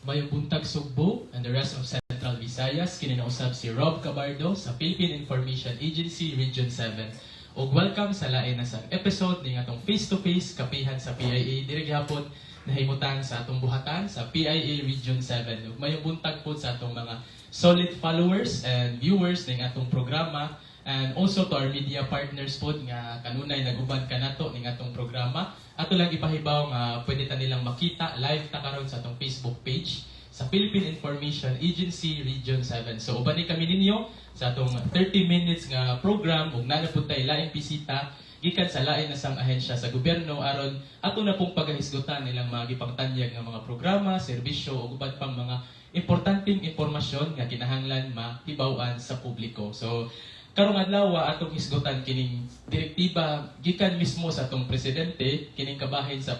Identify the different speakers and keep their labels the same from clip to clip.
Speaker 1: Mayong buntag Sugbo and the rest of Central Visayas, kininausab si Rob Cabardo sa Philippine Information Agency Region 7. Ug welcome sa lain na sa episode ning atong face-to-face kapihan sa PIA diri gihapon nahimutan sa atong buhatan sa PIA Region 7. Ug mayong buntag po sa atong mga solid followers and viewers ning atong programa, and also to our media partners po nga kanunay naguban kanato ning atong programa. Ato lang ipahibaw nga pwede ta nilang makita live ta karon sa atong Facebook page sa Philippine Information Agency Region 7. So uban ni kami ninyo sa atong 30 minutes nga program ug nanapud tay laing bisita gikan sa lain na sang ahensya sa gobyerno aron ato na pong pagahisgutan nilang mga gipangtanyag nga mga programa, serbisyo ug uban pang mga importanteng impormasyon nga kinahanglan mahibaw-an sa publiko. So karong adlaw atong hisgutan kining direktiba gikan mismo sa atong presidente kining kabahin sa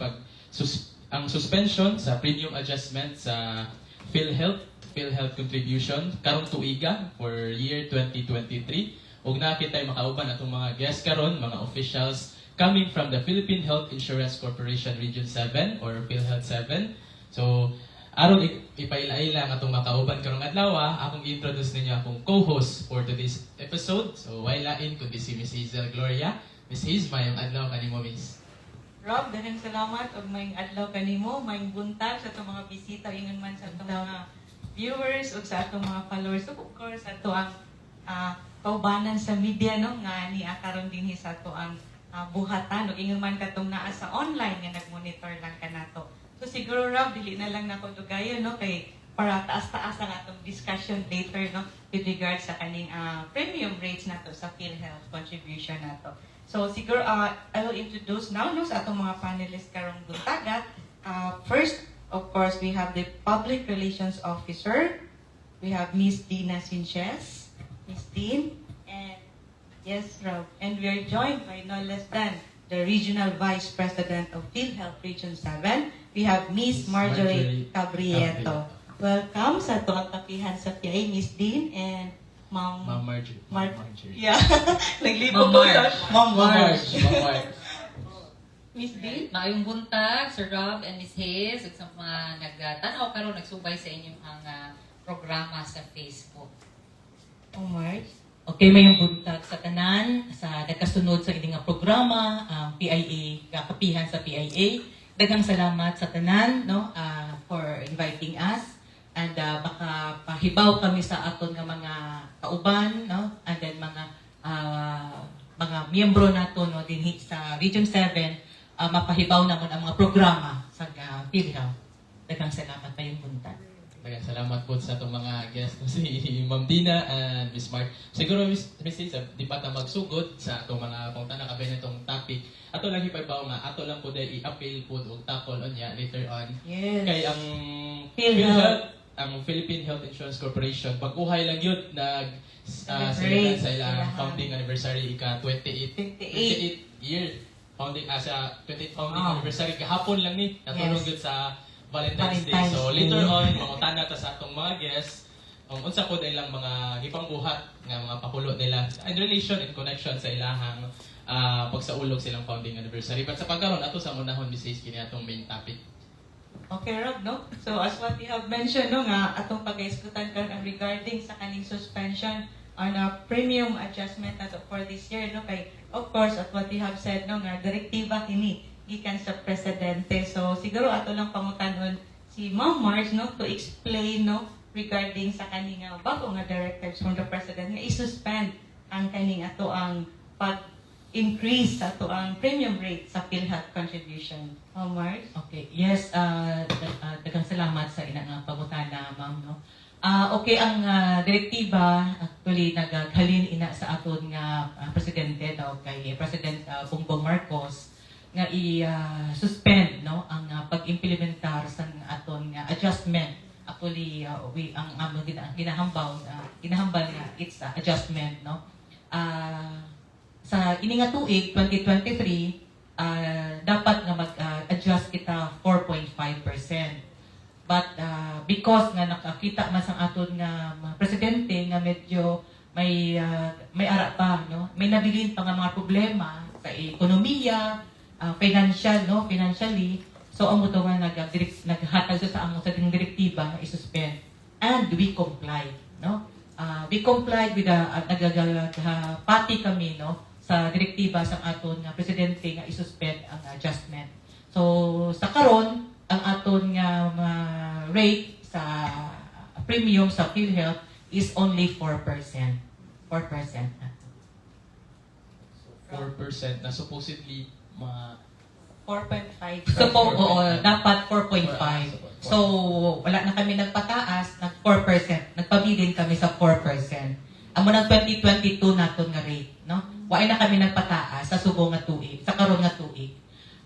Speaker 1: ang suspension sa premium adjustment sa PhilHealth contribution karong tuiga for year 2023. Ug nakitay makauban atong mga guests karon, mga officials coming from the Philippine Health Insurance Corporation Region 7 or PhilHealth 7. So aron ipaila-ila ang atong makauban karong adlaw, akong i-introduce ninyo akong co-host for today's episode. So wailain kundi si Miss Hazel Gloria. Miss Hazel, mayong adlaw kanimo, Miss.
Speaker 2: Rob, daghang salamat og mayong adlaw kanimo, mayong buntag sa atong mga bisita ingon man sa atong mga viewers ug sa atong mga followers. So, of course, ato ang kaubanan sa media no nga ni karon dinhi sa ato ang buhatan ug ingon man katong naa sa online nga nagmonitor lang kanato. So siguro Rob, dili na lang nako dugayon no kay para taas-taas ang atong discussion later no with regards sa kaning premium rates nato sa PhilHealth contribution nato. So siguro I will introduce now no sa atong mga panelists karong buntaga. First, of course, we have the Public Relations Officer. We have Miss Dina Sinches, Miss Dean, and yes, Rob. And we are joined by no less than the Regional Vice President of PhilHealth Region 7. We have Miss Marjorie Cabrieto. Welcome sa tuwang kapihan sa PIA, Miss Dean and Ma'am
Speaker 1: Marjorie.
Speaker 2: Yeah. Naglibog ko sa Ma'am Marge.
Speaker 3: Miss Dean? Maayong buntag, Sir Rob and Miss Hayes, ug sa mga nagtanaw karon nagsubay sa inyong ang programa sa Facebook.
Speaker 2: Ma'am Marge.
Speaker 4: Okay, mayong buntag sa tanan, sa nagkasunod sa inyong programa, PIA, kapihan sa PIA. Daghang salamat sa tanan no, for inviting us. And baka pahibaw kami sa aton nga mga kauban, no? And then mga miyembro nato no dinhi sa Region 7, mapahibaw namon ang mga programa sa PhilHealth. Daghang salamat mayong buntag.
Speaker 1: Daghang salamat po sa atong mga guests si Ma'am Dina and Miss Mark. Siguro Miss Hazel, di pa ta magsugod sa atong mga kung tanang kabay nitong topic. Ato lang hipabaw nga ato lang po dai i-appeal po og tackle on ya later on.
Speaker 2: Yes.
Speaker 1: Kay ang
Speaker 2: PhilHealth,
Speaker 1: ang Philippine Health Insurance Corporation pag-uhay lang yun sa ilang founding anniversary ika 28 year founding sa 28 founding anniversary kahapon lang ni natulog yun sa Valentine's Day. So later on mangutana ta sa atong mga guests unsa po ilang mga gipangbuhat nga mga pakulo nila in relation in connection sa ilahang pagsaulog silang founding anniversary. But sa pagkaron ato sa unahon Mrs. kini atong main topic.
Speaker 2: Okay, Rob, no? So, as what we have mentioned, no, nga, atong pag-iskutan karon regarding sa kaning suspension on a premium adjustment nato for this year, no? Kay, of course, at what we have said, no, nga, direktiba kini, gikan sa presidente. So, siguro ato lang pangutanon si Ma'am Marge, no, to explain, no, regarding sa kaning bago nga directives from the president, nga isuspend ang kaning ato ang pag-increase sa ato ang premium rate sa PhilHealth contribution. Ma'am Marge?
Speaker 4: Okay, yes, daghang salamat sa inang pangutana, ma'am, no. Okay, ang direktiba actually naghalin ina sa aton nga presidente daw kay President Bongbong Marcos nga i-suspend no ang pag-implementar sa aton nga adjustment. Actually ang among ginahambal nga it's adjustment no. Sa ini nga tuig 2023 dapat nga mag-adjust kita 4.5%. But because nga nakakita man sa aton nga presidente nga medyo may ara pa no, may nabilin pa nga mga problema sa ekonomiya, financially. So amo to nga naghatag sa amo sa direktiba we complied with pati kami no sa direktiba sa aton nga presidente nga isuspend ang adjustment. So sa karon ang aton nga rate sa premium sa PhilHealth is only 4%. 4%.
Speaker 1: 4% na supposedly
Speaker 2: 4.5.
Speaker 4: So po, oo, dapat 4.5. So, wala na kami nagpataas, nag 4%. Nagpabilin kami sa 4%. Amo ng 2022 naton nga rate, no? Wala na kami nagpataas sa subo nga tuig, sa karon nga tuig.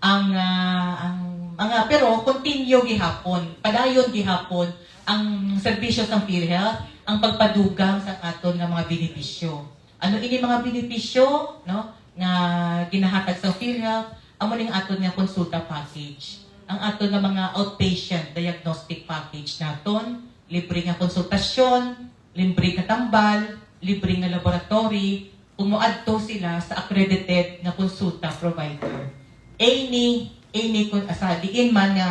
Speaker 4: Ang mga pero continue gihapon, padayon gihapon ang serbisyo sa PhilHealth, ang pagpadugang sa aton nga mga benepisyo. Ano ini mga benepisyo, no? Nga ginahatag sa PhilHealth, amo ning aton nga konsulta package. Ang aton nga mga outpatient diagnostic package naton, libre nga konsultasyon, libre nga tambal, libre nga laboratory, umuadto sila sa accredited nga konsulta provider. Any sa diin man nga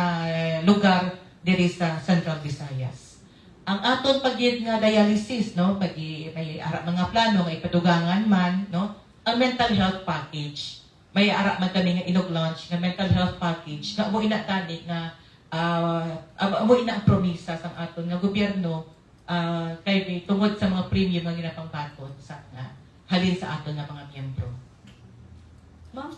Speaker 4: lugar diri sa Central Visayas. Ang aton pagid nga dialysis, no, pag may ara mga plano nga ipadugangan man, no, ang mental health package. May ara man kami nga inog-launch nga mental health package nga amo ina tani nga amo ina ang promisa sa aton nga gobyerno kay tungod sa mga premium nga ginapangbaton sa nga halin sa aton nga mga miyembro.
Speaker 2: Ma'am,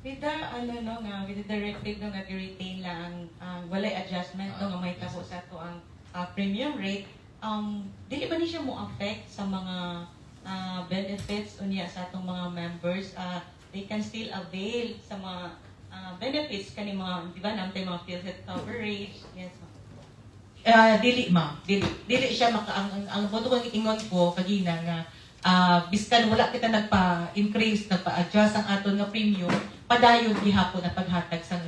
Speaker 2: with the directive no nga i-retain lang ang walay adjustment no nga may tabo sa to ang premium rate, dili ba ni siya mo affect sa mga benefits unya sa atong mga members? They can still avail sa mga benefits kani mga, di ba, namtay mga PhilHealth coverage. Yes, ma'am.
Speaker 4: Dili siya ang boto kong ingon ko kagina nga biskan wala kita nagpa-increase, nagpa-adjust ang aton nga premium, padayon gihapon ang paghatag sa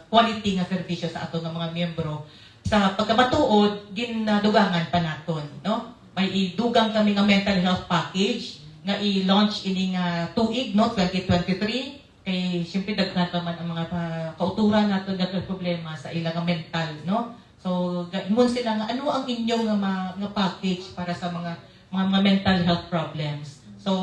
Speaker 4: quality nga serbisyo sa aton nga mga miyembro. Sa pagkamatuod, ginadugangan pa naton, no? May idugang kami nga mental health package nga i-launch ini nga tuig, no, 2023. Kay siyempre daghan pa man ang mga kauturan naton nga problema sa ilang nga mental, no? So ingon sila nga ano ang inyong nga package para sa mga mental health problems. So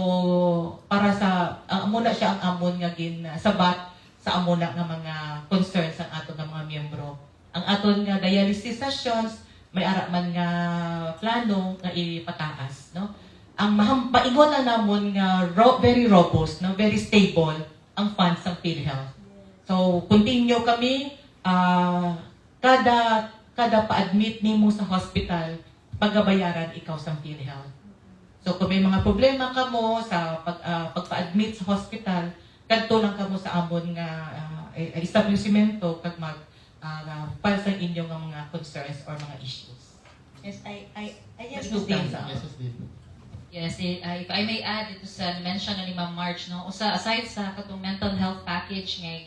Speaker 4: para sa amo na siya ang amon nga sabat sa amo na nga mga concerns ang aton nga mga miyembro. Ang aton nga dialysis sessions may ara man nga plano nga ipataas, no? Ang maingon na namon nga very robust, no, very stable ang funds ng PhilHealth. So continue kami kada pa-admit nimo sa hospital, pagabayaran ikaw sa PhilHealth. So kung may mga problema kamo sa pagpa-admit sa hospital, kadto lang kamo sa amon nga establishmento kag para sa inyong mga concerns or mga issues.
Speaker 2: Yes, I yes,
Speaker 4: Dugang
Speaker 2: Ms.
Speaker 4: sa
Speaker 1: Yes, Ms. Dean.
Speaker 3: Yes, if I may add ito sa mention na ni Ma'am March, no, aside sa katong mental health package nga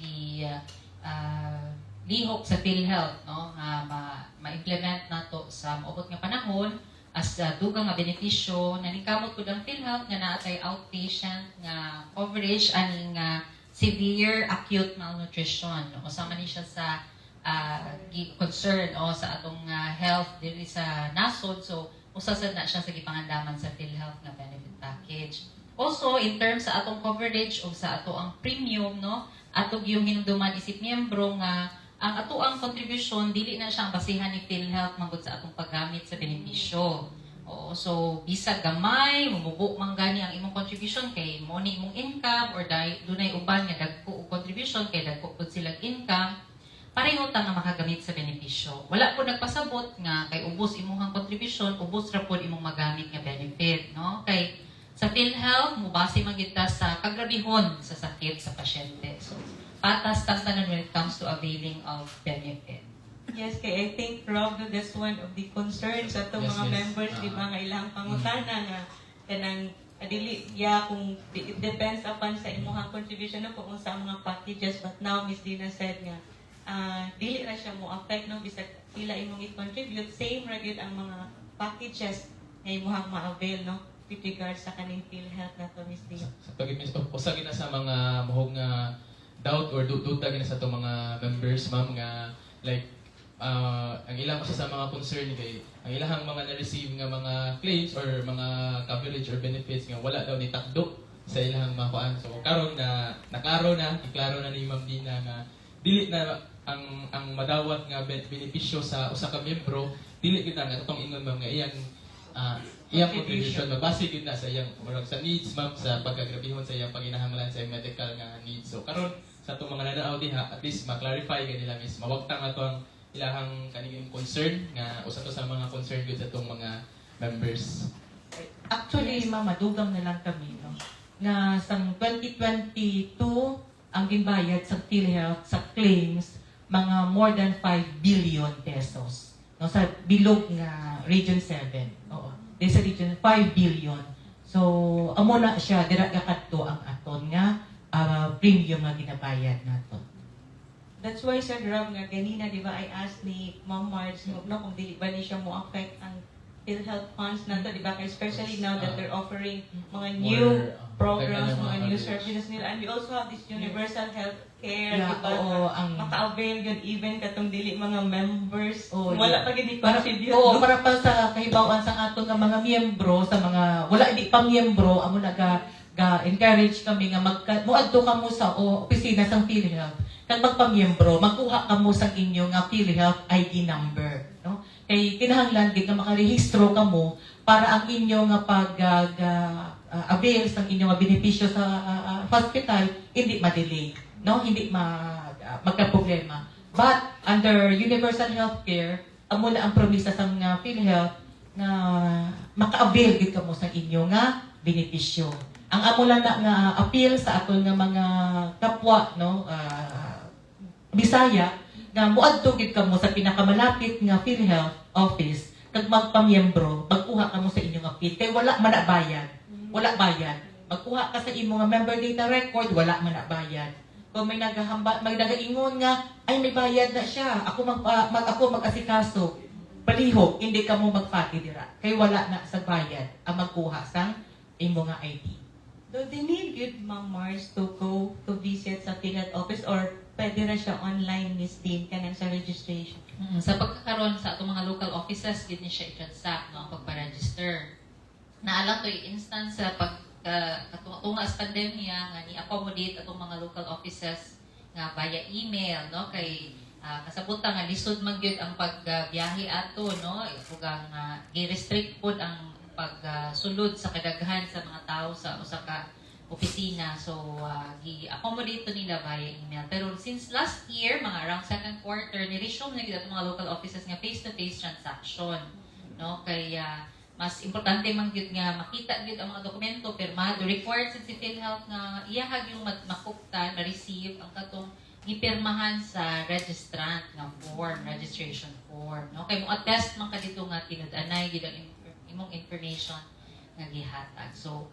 Speaker 3: lihok sa PhilHealth, no, nga ma-implement nato sa maubot nga panahon as dugang nga benepisyo nanikamot ko ang PhilHealth nga naatay outpatient nga coverage aning severe acute malnutrition, no, usama ni siya sa concern o sa atong health diri sa nasod. So usasad na siya sa gipangandaman sa PhilHealth nga benefit package. Also in terms sa atong coverage o sa ato ang premium, no, ato yung hinumduman isip miyembro nga ang ato ang contribution dili na siya ang basihan ni PhilHealth mangod sa atong paggamit sa benepisyo. Oo, so bisag gamay, mumubo man gani ang imong contribution kay mo ni imong income or dunay uban nga dagko og contribution kay dagko pud silang income, pareho ta nga makagamit sa benepisyo. Wala po nagpasabot nga kay ubos imong contribution, ubos ra pod imong magamit nga benefit, no? Kay sa PhilHealth mubase man gid ta sa kagrabihon sa sakit sa pasyente. So patas tanan when it comes to availing of benefit.
Speaker 2: Yes, kay I think, Rob, that's one of the concerns sa itong
Speaker 1: Yes,
Speaker 2: mga
Speaker 1: yes.
Speaker 2: members, di ba, nga ilang pangutana nga kanang adili kung it depends upon sa imuhang contribution no kung sa mga packages, but now Miss Dina said nga dili ra siya mo affect no bisag pila imong i-contribute, same ra gyud ang mga packages nga imuhang ma-avail no with regards sa kaning PhilHealth na to, Miss Dina.
Speaker 1: Sa pag-imis, usa gina sa mga mahog nga doubt or duda gina sa itong mga members, ma'am, nga like ang ilang usa sa mga concern kay ang ilahang mga na-receive nga mga claims or mga coverage or benefits nga wala daw nitakdo sa ilahang mga kuan. So karon na iklaro na ni Ma'am Dina nga dili na ang madawat nga benepisyo sa usa ka miyembro dili kita nga katong ingon ma'am nga iyang contribution mabase gid na sa iyang murag sa needs ma'am sa pagkagrabihon sa iyang panginahanglan sa iyang medical nga needs. So karon sa atong mga nananaw diha at least ma-clarify kanila is mawagtang ato ang ilahang kaniyang concern nga usa to sa mga concern gud sa atong mga members.
Speaker 4: Actually, mama, dugang na lang kami, no? Nga sa 2022, ang ginbayad sa PhilHealth sa claims, mga more than 5 billion pesos. No, sa bilog nga Region 7. Oo. Sa Region 5 billion. So, amo na siya, dira kakadto ang aton nga premium nga ginabayad nato.
Speaker 2: That's why, Sir Rob, nga ganina, di ba, I asked ni Ma'am Marge, no, kung di ba ni siya mo affect ang PhilHealth funds na to, di ba? Especially now that they're offering mga new programs, mga new services nila. And we also have this universal health care,
Speaker 4: Yeah,
Speaker 2: di ba?
Speaker 4: oo, ang
Speaker 2: Maka-avail yun even katong dili mga members.
Speaker 4: Oo,
Speaker 2: Wala
Speaker 4: yeah.
Speaker 2: pa gini
Speaker 4: Para,
Speaker 2: contribute.
Speaker 4: oo, para pa sa kahibawan sa aton nga mga miyembro, sa mga wala di pa miyembro, amo encourage kami nga muadto kamo sa opisina sang PhilHealth. Kag magpamiyembro, magkuha kamo sa inyo nga PhilHealth ID number, no? Kay kinahanglan gid nga makarehistro kamo para ang inyo nga avail sa inyo nga benepisyo sa hospital hindi ma-delay, no? Hindi magka-problema. But under universal healthcare, amo na ang promisa sa nga PhilHealth na maka-avail gid kamo sa inyo nga benepisyo. Ang amo lang na nga appeal sa aton nga mga kapwa, no, Bisaya, nga muadto gid kamo sa pinakamalapit nga PhilHealth office kag magpamiyembro, magkuha kamo sa inyong appeal kay wala man na bayad. Wala bayad. Magkuha ka sa imong nga member data record, wala man na bayad. Kung may nagaingon nga ay may bayad na siya, ako mag-asikaso, palihog, hindi ka mo magpati dira. Kay wala na sa bayad ang magkuha sang imong nga ID.
Speaker 2: Do they need good Ma'am Mars to go to visit sa PhilHealth office or pwede na siya online, Miss Dean, kanang sa registration?
Speaker 3: Sa pagkakaroon sa atong mga local offices, gid ni siya i-transact no, ang pagpa-register. Naalang to instance sa pagkatunga sa pandemya nga ni-accommodate atong mga local offices nga via email, no, kay kasabutan nga lisod man gyud ang pagbiyahe ato, no, kugang i-restrict pod ang pagsulod sa kadaghan sa mga tao sa usa ka opisina. So, i-accommodate to nila via email. Pero since last year, mga around second quarter, ni-resume na gid mga local offices nga face-to-face transaction. No? Kaya, mas importante man gyud nga makita gyud ang mga dokumento, pirmado. Required sa si PhilHealth nga iyahag yung makuptan, ma-receive ang katong gipirmahan sa registrant nga form, registration form. No? Kaya mo attest man ka dito nga tinud-anay gid ang imong information nga gihatag. So,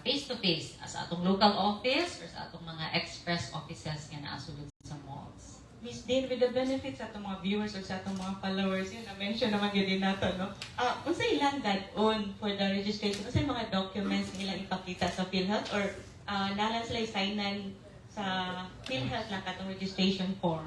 Speaker 3: face-to-face sa atong local office or sa atong mga express offices nga naasulod sa malls.
Speaker 2: Miss Dean, with the benefits sa atong mga viewers o sa atong mga followers, yun, na-mention naman yun din nato, no? Kung sa ilang on for the registration, kung sa mga documents nilang ipakita sa PhilHealth or nalang sila signan sa PhilHealth lang katong registration form?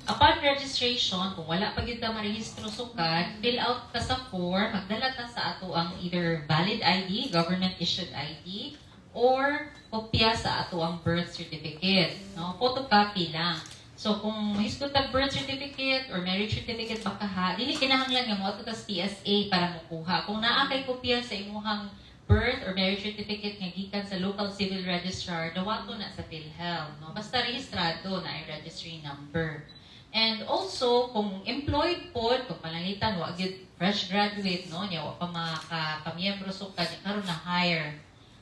Speaker 3: Upon registration, kung wala pa gyud ka marehistro sukad, fill out ka sa form, magdala ta sa ato ang either valid ID, government issued ID, or kopya sa ato ang birth certificate, no? Photocopy lang. So kung mahisgot ka birth certificate or marriage certificate baka ha, dili kinahanglan nga mo ato tas PSA para mokuha. Kung naa kay kopya sa imuhang birth or marriage certificate nga gikan sa local civil registrar, dawato na sa PhilHealth, no? Basta rehistrado na ay registry number. And also, kung employed po, kung palangitan, wag yun fresh graduate, no? Niya, wag pa makapamiyembro sukad, niya karoon na hire.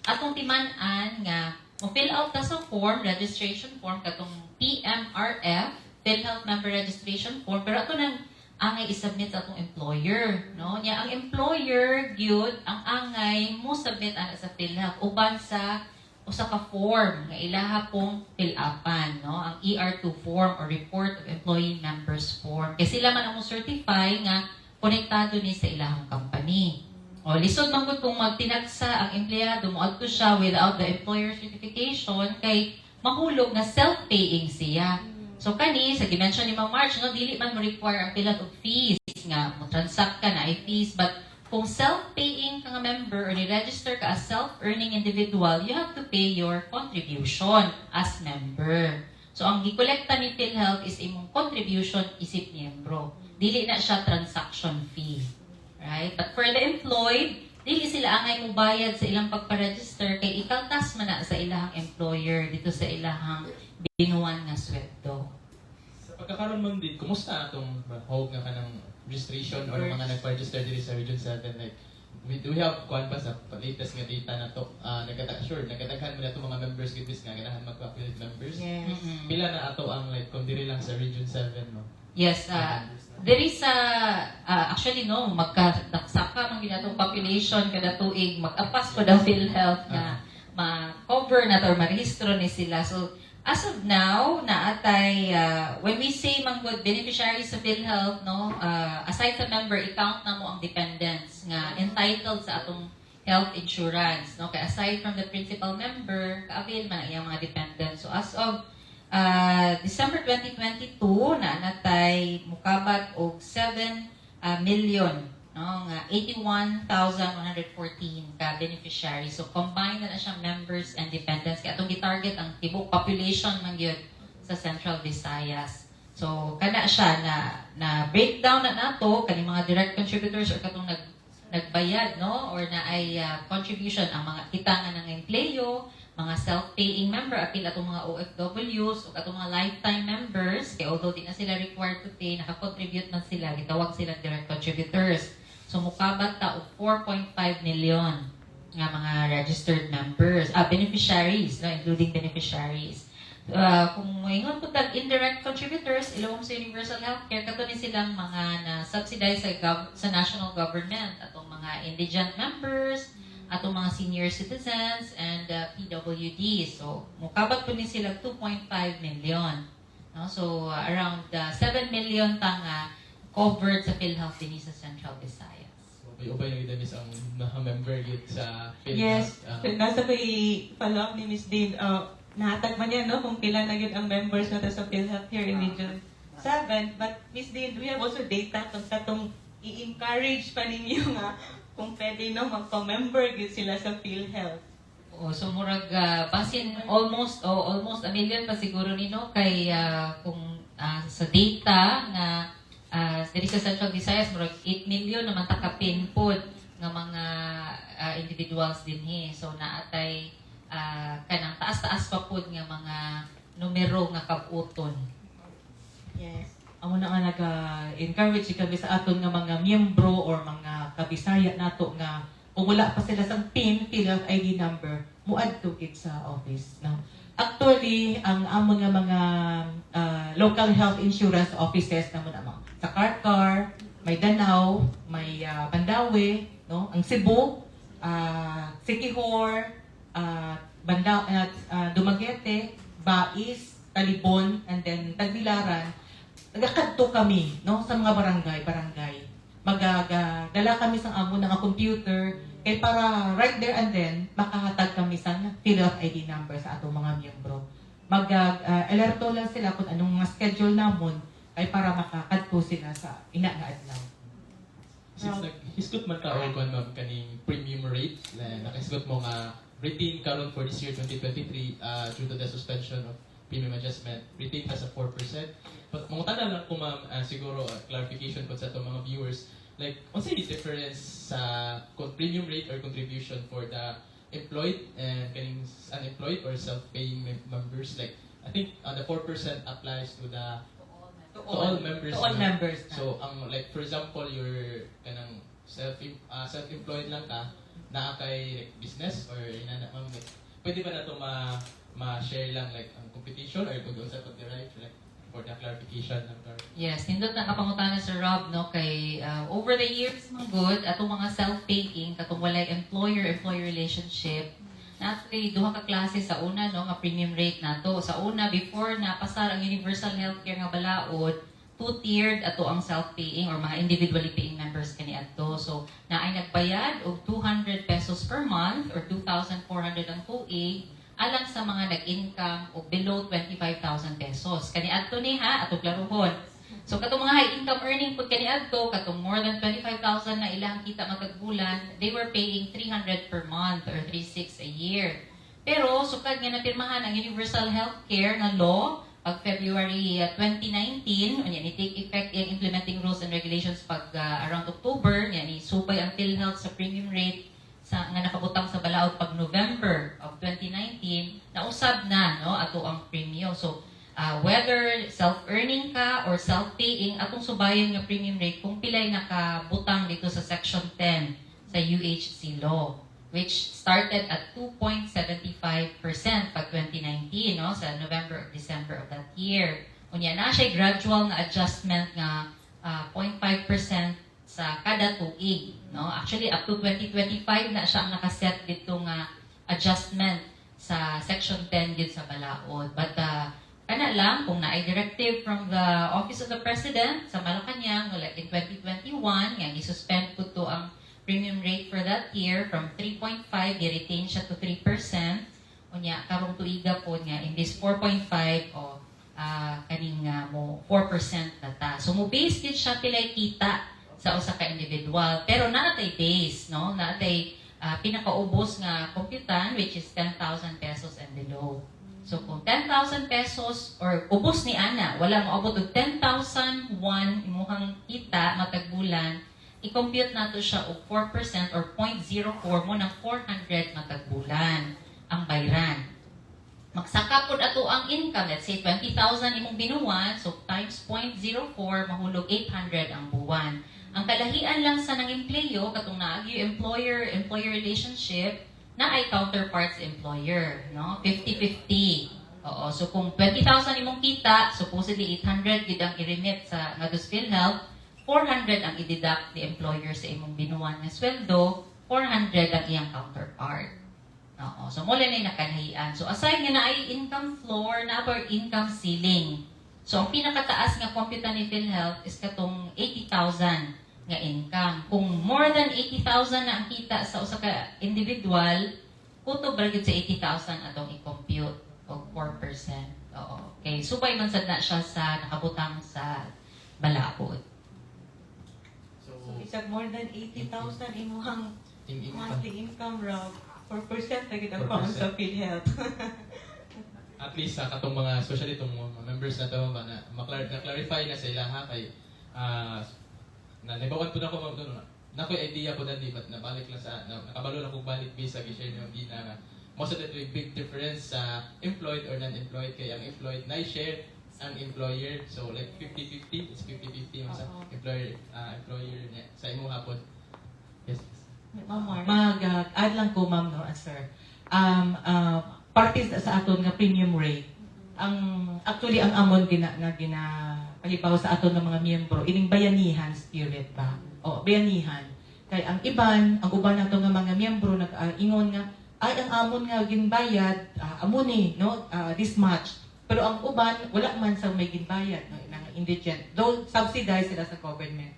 Speaker 3: Atong timan-an nga, mo fill out ka sa form, registration form, katong PMRF, PhilHealth Member Registration Form, pero ato nang angay isubmit sa atong employer, no? Niya, ang employer, gyud ang angay mo submit ana sa PhilHealth, uban sa usa ka form nga ilaha pong fill-upan, no? Ang ER2 form or Report of Employee Members form. Kasi sila man ang certify nga konektado ni sa ilahang company. O lisod man gud kung magtinagsa ang empleyado moadto siya without the employer certification kay mahulog na self-paying siya. So kani sa gimension ni Ma'am March no dili man mo require ang pila og fees nga mo transact ka na ay fees, but kung self-paying ka nga member or ni-register ka as self-earning individual, you have to pay your contribution as member. So ang gikolekta ni PhilHealth is imong contribution isip miyembro. Dili na siya transaction fee. Right? But for the employed, dili sila angay mo bayad sa ilang pagpa-register kay ikaltas man na sa ilahang employer dito sa ilahang binuwan nga sweldo.
Speaker 1: Sa pagkakaroon mo din, kumusta atong hawag nga ka ng registration or mga nagpa-register dito sa Region 7? Like, do we have kuan pa sa latest nga data na to? Nagkataghan mo na to mga members gitwis nga ganahan magpa-affiliate members.
Speaker 2: Yes.
Speaker 1: Pila na ato ang like kung diri lang sa Region 7 no?
Speaker 3: Yes, there is actually no, magkadaksaka man ginatong population kada tuig, mag-apas po daw PhilHealth na ma-cover na to or marehistro ni sila. So as of now, naatay when we say manggod beneficiaries sa PhilHealth no, aside sa member, i-count na mo ang dependents nga entitled sa atong health insurance no, kay aside from the principal member, ka-avail man ang iyang mga dependents. So as of December 2022 na natay mukabat og 7 million no nga 81,114 ka beneficiaries. So combined na siya members and dependents kay atong gi-target ang tibok population man gyud sa Central Visayas. So kana siya na breakdown na nato kani mga direct contributors or katong nagbayad no or na ay contribution ang mga kita nga nang empleyo, mga self-paying member, apil atong mga OFWs o atong mga lifetime members, kaya although di na sila required to pay, nakakontribute na sila, gitawag sila direct contributors. So mukabat ta og 4.5 million nga mga registered members, beneficiaries, no, including beneficiaries. Kung moingon po tag indirect contributors, ilawom sa universal healthcare, kato ni silang mga na-subsidize sa national government, atong mga indigent members, atong mga senior citizens and PWD. So, mukabat po ni sila 2.5 million. No? So, around 7 million tanga covered sa PhilHealth din sa Central Visayas.
Speaker 1: So, may ubay na gidamis ang mga member yun sa
Speaker 2: Yes.
Speaker 1: PhilHealth.
Speaker 2: Nasa ko i-follow up ni Ms. Dean. Nahatag man yan, no? Kung pila na yun ang members na sa PhilHealth here in Region 7. But Ms. Dean, we have also data kung katong i-encourage pa ninyo nga kung pwede no, magpa-member gid sila sa PhilHealth.
Speaker 3: So murag basin almost a million pa siguro nino kay kung sa data nga diri sa Central Visayas murag 8 million naman takapin pod nga mga individuals dinhi. So naatay kanang taas-taas pa pod nga mga numero nga kabuton.
Speaker 2: Yes.
Speaker 4: Amo na nga nag-encourage kami sa aton nga mga miyembro or mga kabisaya nato nga kung wala pa sila sa PIN, PhilHealth ID number, muadto gid sa office. No? Actually, ang amon nga mga local health insurance offices na muna sa Karkar, may Danao, may Bandawe, no? Ang Cebu, Siquijor, Dumaguete, Bais, Talibon, and then Tagbilaran. Nagakadto kami no sa mga barangay. Dala kami sa amo ng computer kay para right there and then makahatag kami sa PhilHealth ID number sa atong mga miyembro. Alerto lang sila kung anong mga schedule namon ay para makakadto sila sa ina nga adlaw.
Speaker 1: Since naghisgot man ta og ma'am kaning premium rate na nakahisgot mo nga retain karon for this year 2023 due to the suspension of premium adjustment, retain as a 4%. But mangutana lang ko ma'am, siguro clarification po sa itong mga viewers, like, what's the difference sa premium rate or contribution for the employed and kaning unemployed or self-paying members? Like, I think the 4% applies to all members.
Speaker 4: To all members.
Speaker 1: So, like, for example, you're kanang self-employed lang ka, na kay like, business or ma'am, like, pwede ba na ito ma-share lang like ang competition or kung doon sa copyright like for the clarification ng
Speaker 3: Yes, nindot na kapangutana sa Rob no kay over the years mga good atong mga self-paying katong walay employer-employee relationship actually duha ka klase sa una no nga premium rate nato. Sa una before na pasar ang universal healthcare nga balaod, two-tiered ato ang self-paying or mga individually paying members kani adto. So naay nagbayad og 200 pesos per month or 2,400 ang tuig alang sa mga nag-income o below 25,000 pesos. Kani adto ni ha, ato klaruhon. So katong mga high income earning pud kani adto, katong more than 25,000 na ilang kita matag bulan, they were paying 300 per month or 3,600 a year. Pero sukad nga napirmahan ang Universal Healthcare nga law pag February 2019, unya ni take effect ang implementing rules and regulations pag around October, nya ni subay ang PhilHealth sa premium rate sa nga nakabutang sa balaod pag November of 2019, nausab na no ato ang premium. So whether self-earning ka or self-paying, atong subayan nga premium rate kung pilay nakabutang dito sa Section 10 sa UHC law, which started at 2.75% pag 2019, no, sa November or December of that year. Unya na siya gradual na adjustment nga 0.5% sa kada tuig, no. Actually up to 2025 na siya ang nakaset dito nga adjustment sa Section 10 gid sa balaod. But kana lang kung naay directive from the Office of the President sa Malacañang, like in 2021, nga gi-suspend po to ang premium rate for that year from 3.5, i-retain siya to 3%. Unya, karong tuiga po nga, in this 4.5, o kaning mo 4% na ta. So, mo base din siya pilay kita sa usa ka individual. Pero naatay base, no? Naatay pinakaubos nga computan, which is 10,000 pesos and below. So, kung 10,000 pesos, or ubos ni Ana, wala maabot og 10,001 imuhang kita matag bulan, i-compute nato siya og 4% or 0.04 mo ng 400 matag bulan ang bayran. Magsaka pod ato ang income, let's say 20,000 imong binuwan, so times 0.04 mahulog 800 ang buwan. Ang kalahian lang sa nang empleyo katong naagyo employer relationship na ay counterparts employer, no? 50-50. Oo, so kung 20,000 imong kita, supposedly 800 gid ang i-remit sa ngadus PhilHealth, 400 ang i-deduct the employer sa imong binuwan nga sweldo, 400 ang iyang counterpart. Oo. So, mula na yung nakanahian. So, aside nga na ay income floor, na or income ceiling. So, ang pinakataas nga computa ni PhilHealth is katong 80,000 nga income. Kung more than 80,000 na ang kita sa usa ka individual, kutob ra gyud sa 80,000 atong i-compute og 4%. Oo. Okay. Subay man sad na siya sa nakabutang sa balaod.
Speaker 2: So, isag more than 80,000 imuhang
Speaker 1: income.
Speaker 2: monthly income raw. 4% na gid ang
Speaker 1: 4%.
Speaker 2: pound sa PhilHealth.
Speaker 1: At least sa katong mga, especially itong mga members na to, na-clarify na sa ila ha, kay na nabawan po na ako na ko idea po na di, but nabalik lang sa, nakabalo lang kong balik based sa gishare niyo, di na most of the big difference sa employed or non-employed, kay ang employed na i-share ang employer, so like 50-50, it's 50-50 yung sa employer niya, sa imo hapon. Yes.
Speaker 2: Mamar.
Speaker 4: Mag-add lang ko, ma'am, no, sir. Parties sa aton nga premium rate. Actually, ang amon palipaw sa aton ng mga miyembro, ining bayanihan spirit ba? O, bayanihan. Kaya ang uban nato nga mga miyembro, nag-ingon nga, ay, ang amon nga ginbayad, amon no, this much. Pero ang uban, wala man sa may ginbayad, no, ng indigent. Though, subsidized sila sa government.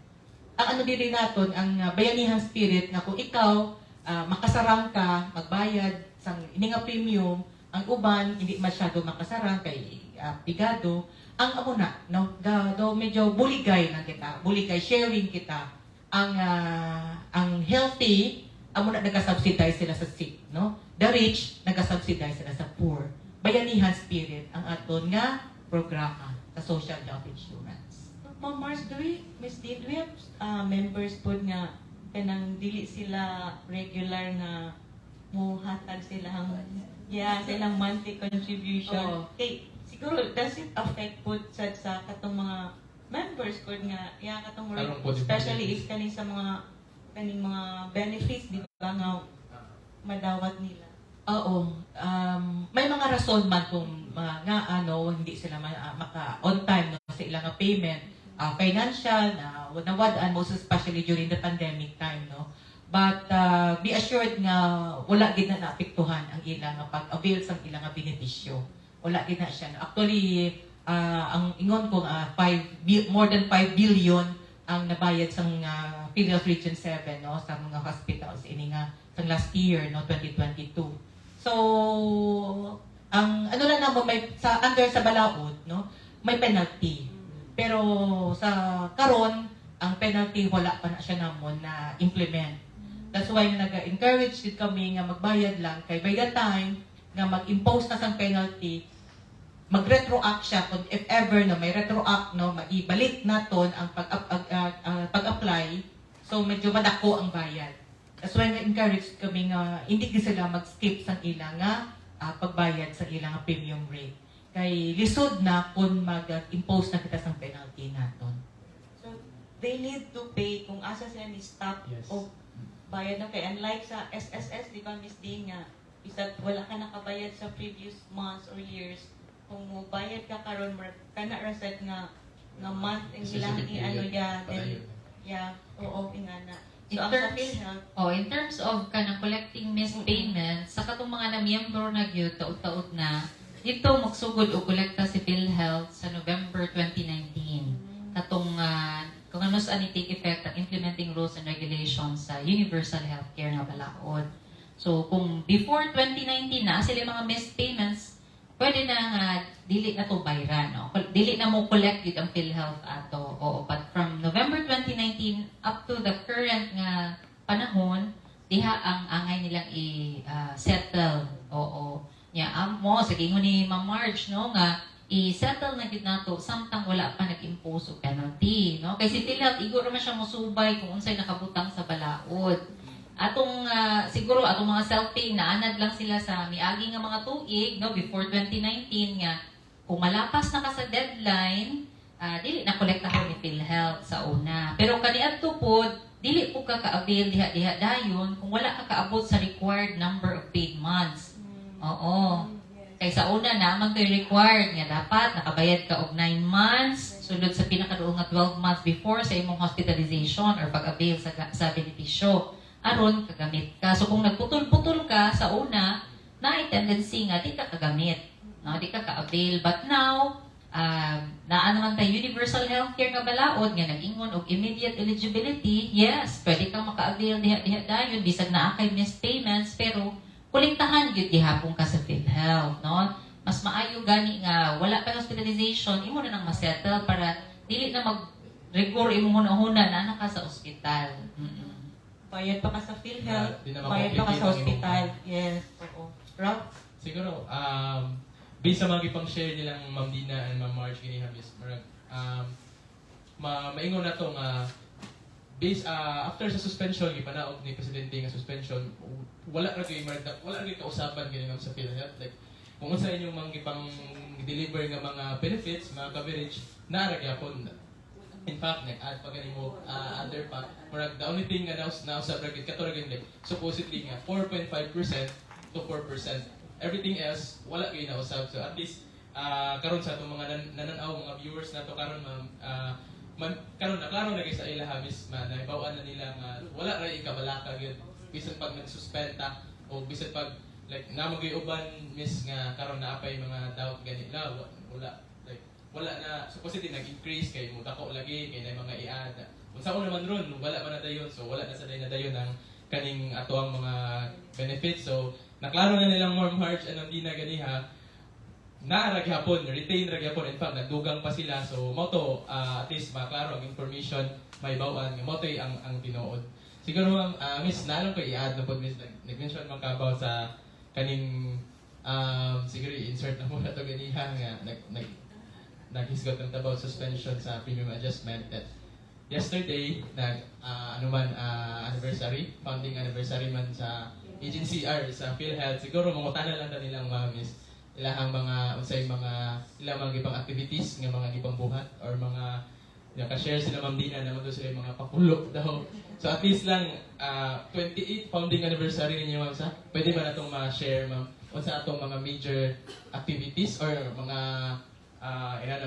Speaker 4: Ang ano diri naton ang bayanihan spirit nga kung ikaw makasarang ka magbayad sang ini nga premium, ang uban hindi masyado makasarang kay pigado, ang amo na no do medyo buligay na kita, buligay sharing kita. Ang healthy amo na naga-subsidize sila sa sick, no? The rich naga-subsidize sila sa poor. Bayanihan spirit ang aton nga programa sa social health insurance.
Speaker 2: Ma'am Mars, Miss Dean, do we have members po nga kanang dili sila regular na muhatag sila silang monthly contribution?
Speaker 4: Oo.
Speaker 2: Okay, siguro does it affect po sa katong mga members po nga katong
Speaker 1: Tarong po, di ba?
Speaker 2: especially if kaning sa kaning mga benefits di ba nga madawat nila?
Speaker 4: Oo. May mga rason man kung hindi sila maka on time no, sa ilang payment. Financial, nawad-an, most especially during the pandemic time, no? But be assured nga wala gid na naapektuhan ang ilang pag-avail sa ilang benepisyo. Wala gid na siya. Actually, ang ingon ko more than 5 billion ang nabayad sa PhilHealth Region 7, no, sa mga hospitals ini nga sa last year, no, 2022. So So, ang ano lang naman may sa under sa balaod, no, may penalty. Pero sa karon, ang penalty wala pa na siya namon na implement. That's why nag-encourage din kami nga magbayad lang kay by the time nga mag-impose na sang penalty, mag-retroact siya kung if ever na may retroact, no, maibalik naton ang pag-apply. So medyo madako ang bayad. That's why na-encourage kami nga hindi sila mag-skip sang ilang nga pagbayad sa ilang nga premium rate. Kay lisod na kung mag-impose na kita sang penalty naton.
Speaker 2: So, they need to pay kung asa sila ni stop
Speaker 1: Yes.
Speaker 2: o bayad na kay. Unlike sa SSS, di ba, Miss Dean, nga, isa't wala ka nakabayad sa previous months or years. Kung mo bayad ka karon kana reset nga month ang ilang
Speaker 1: Specific
Speaker 2: i-ano
Speaker 1: period.
Speaker 2: ya, then,
Speaker 1: Padayon.
Speaker 2: yeah, oo, ingana.
Speaker 3: In
Speaker 2: So, ang sa
Speaker 3: terms-
Speaker 2: PhilHealth,
Speaker 3: In terms of kanang collecting missed payments, sa katong mga na-miyembro na gyud taud-taud na, dito magsugod og kolekta si PhilHealth sa November 2019. Katong kung ano saan i-take effect ang implementing rules and regulations sa universal healthcare nga balaod. So kung before 2019 na sila mga missed payments, pwede na nga dili na to bayran, no? Dili na mo collect yun ang PhilHealth ato. Oo, but from November 2019 up to the current nga panahon, diha ang angay nilang i-settle. Oo. Ya, mo sa gingon ni Ma'am Marge, no, nga i-settle na gid nato samtang wala pa nag-impose og penalty, no? Kay si PhilHealth igo ra man siya mosubay kung unsay nakabutang sa balaod. Atong siguro atong mga self-pay naanad lang sila sa miagi nga mga tuig, no, before 2019 nga kung malapas na ka sa deadline, dili na kolektahon ni PhilHealth sa una. Pero kaniadto pod dili po ka ka-avail diha dayon kung wala ka kaabot sa required number of paid months. Oo. Kay sa una naman to'y required nga dapat nakabayad ka og 9 months sulod sa pinakaduol nga 12 months before sa imong hospitalization or pag-avail sa benepisyo. Aron kagamit ka. So kung nagputol-putol ka sa una, na tendency nga di ka kagamit. No, di ka ka-avail. But now, naa naman tayo universal healthcare nga balaod nga nag-ingon og immediate eligibility. Yes, pwede kang maka-avail diha dayon bisag naa kay missed payments pero kolektahan gyud gihapon ka sa PhilHealth, no? Mas maayo gani nga wala pa hospitalization, imo na nang ma-settle para dili na mag-rigor imo hunahuna na ka sa ospital.
Speaker 2: bayad pa ka sa PhilHealth,
Speaker 1: Di na
Speaker 2: bayad pa ka
Speaker 1: makomplete
Speaker 2: sa
Speaker 1: ang
Speaker 2: hospital.
Speaker 1: imong-
Speaker 2: Yes, oo. Rob?
Speaker 1: Siguro, based sa mga gipang share nilang Ma'am Dina and Ma'am Marge gini habis, maingon na to nga based after sa suspension gipanaog ni presidente nga suspension wala ra gyud kausapan gini sa PhilHealth like kung unsa inyong mga gipang deliver nga mga benefits, mga coverage na ra gyapon. In fact, nag-add pa ganimo other pa. Murag the only thing nga nausab ra gyud kato ra gyud like supposedly nga 4.5% to 4%. Everything else wala gyud nausab. So at least karon sa atong mga nananaw mga viewers nato karon karon na klaro na gyud sa ila habis naibaw-an na nila nga wala ra ikabalaka gyud bisan pag nagsuspenda o bisan pag like namoy uban miss nga karon na apay mga doubt gani la wala like wala na supposedly nag-increase kay mudako lagi kay na mga i-add unsa ko naman ron wala pa na dayon so wala na sa na dayon ang kaning ato ang mga benefits so naklaro na nilang more March anong di na ganiha na ragyapon, retain ragyapon. In fact, nagdugang pa sila. So, mo to, at least maklaro ang information, may bawaan. Mo to ang tinuod. Siguro, Miss, naalong ko i-add na po, Miss, nag-mention man ka about sa kaning, siguro i-insert na muna to ganiha nga, nag-hisgot ng about suspension sa premium adjustment that yesterday, anniversary, founding anniversary man sa agency or sa PhilHealth, siguro mangutana lang na nilang mga Miss, ilahang mga unsay mga ilang mga gipang activities nga mga gipang buhat or mga ka-share sila Ma'am Dina naman doon sila yung mga pakulok daw. So at least lang 28 founding anniversary ninyo Ma'am sa. Pwede ba natong ma-share Ma'am unsa atong mga major activities or mga